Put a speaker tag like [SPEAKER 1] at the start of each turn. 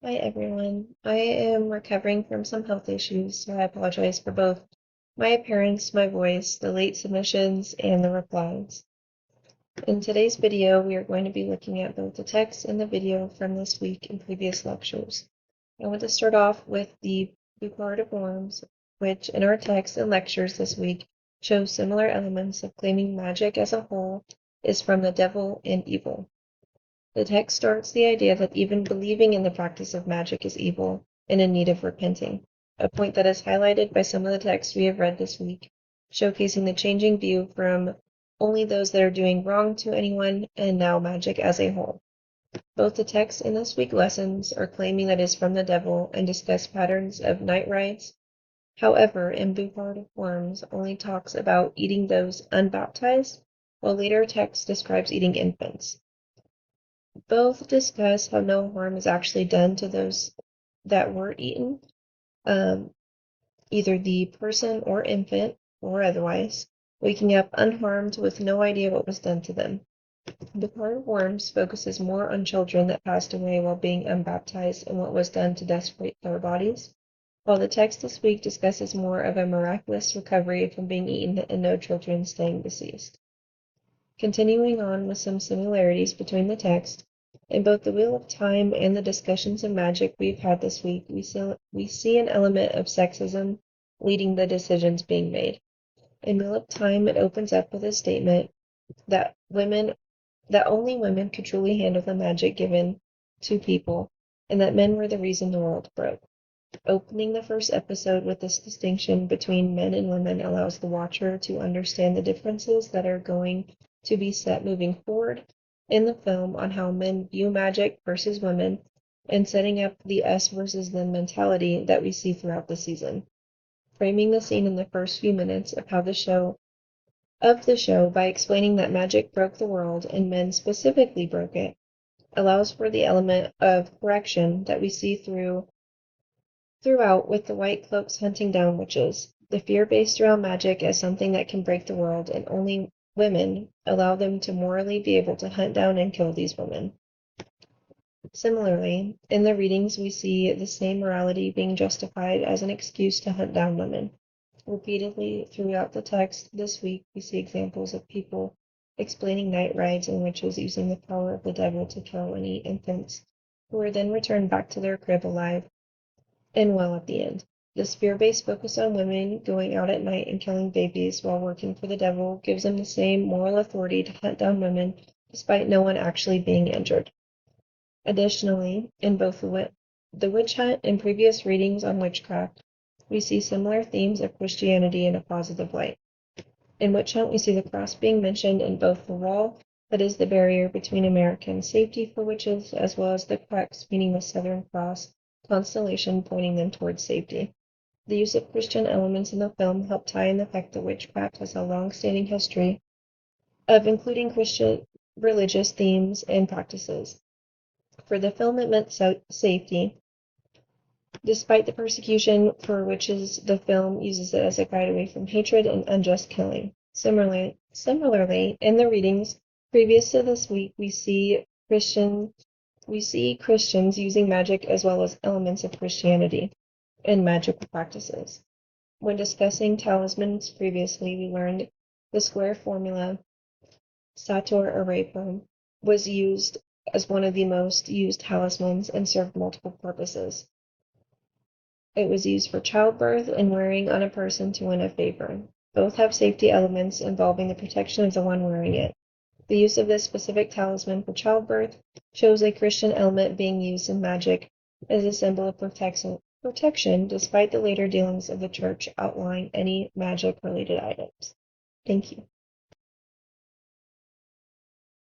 [SPEAKER 1] Hi everyone. I am recovering from some health issues, so I apologize for both my appearance, my voice, the late submissions, and the replies. In today's video, we are going to be looking at both the text and the video from this week and previous lectures. I want to start off with the Bucard of Worms, which in our text and lectures this week shows similar elements of claiming magic as a whole is from the devil and evil. The text starts the idea that even believing in the practice of magic is evil and in need of repenting, a point that is highlighted by some of the texts we have read this week, showcasing the changing view from only those that are doing wrong to anyone and now magic as a whole. Both the text and this week's lessons are claiming that it is from the devil and discuss patterns of night rides. However, in Bucard of Worms only talks about eating those unbaptized, while later text describes eating infants. Both discuss how no harm is actually done to those that were eaten, um, either the person or infant or otherwise, waking up unharmed with no idea what was done to them. The part of Worms focuses more on children that passed away while being unbaptized and what was done to desecrate their bodies, while the text this week discusses more of a miraculous recovery from being eaten and no children staying deceased. Continuing on with some similarities between the text, in both the Wheel of Time and the discussions of magic we've had this week, we see an element of sexism leading the decisions being made. In Wheel of Time, it opens up with a statement that only women could truly handle the magic given to people, and that men were the reason the world broke. Opening the first episode with this distinction between men and women allows the watcher to understand the differences that are going to be set moving forward in the film on how men view magic versus women, and setting up the us versus them mentality that we see throughout the season. Framing the scene in the first few minutes of the show by explaining that magic broke the world and men specifically broke it allows for the element of correction that we see throughout with the White Cloaks hunting down witches. The fear based around magic as something that can break the world, and only women allow them to morally be able to hunt down and kill these women. Similarly, in the readings, we see the same morality being justified as an excuse to hunt down women. Repeatedly throughout the text this week, we see examples of people explaining night rides and witches using the power of the devil to kill and eat infants, who are then returned back to their crib alive and well at the end. This fear-based focus on women going out at night and killing babies while working for the devil gives them the same moral authority to hunt down women despite no one actually being injured. Additionally, in both the witch hunt and previous readings on witchcraft, we see similar themes of Christianity in a positive light. In witch hunt, we see the cross being mentioned in both the wall that is the barrier between American safety for witches, as well as the crux, meaning the Southern Cross constellation pointing them towards safety. The use of Christian elements in the film help tie in the fact that witchcraft has a long-standing history of including Christian religious themes and practices. For the film, it meant safety. Despite the persecution for witches, the film uses it as a guide away from hatred and unjust killing. Similarly, in the readings previous to this week, we see Christians using magic as well as elements of Christianity in magical practices. When discussing talismans previously, we learned the square formula, Sator Arepo, was used as one of the most used talismans and served multiple purposes. It was used for childbirth and wearing on a person to win a favor. Both have safety elements involving the protection of the one wearing it. The use of this specific talisman for childbirth shows a Christian element being used in magic as a symbol of protection despite the later dealings of the church outlawing any magic-related items. Thank you.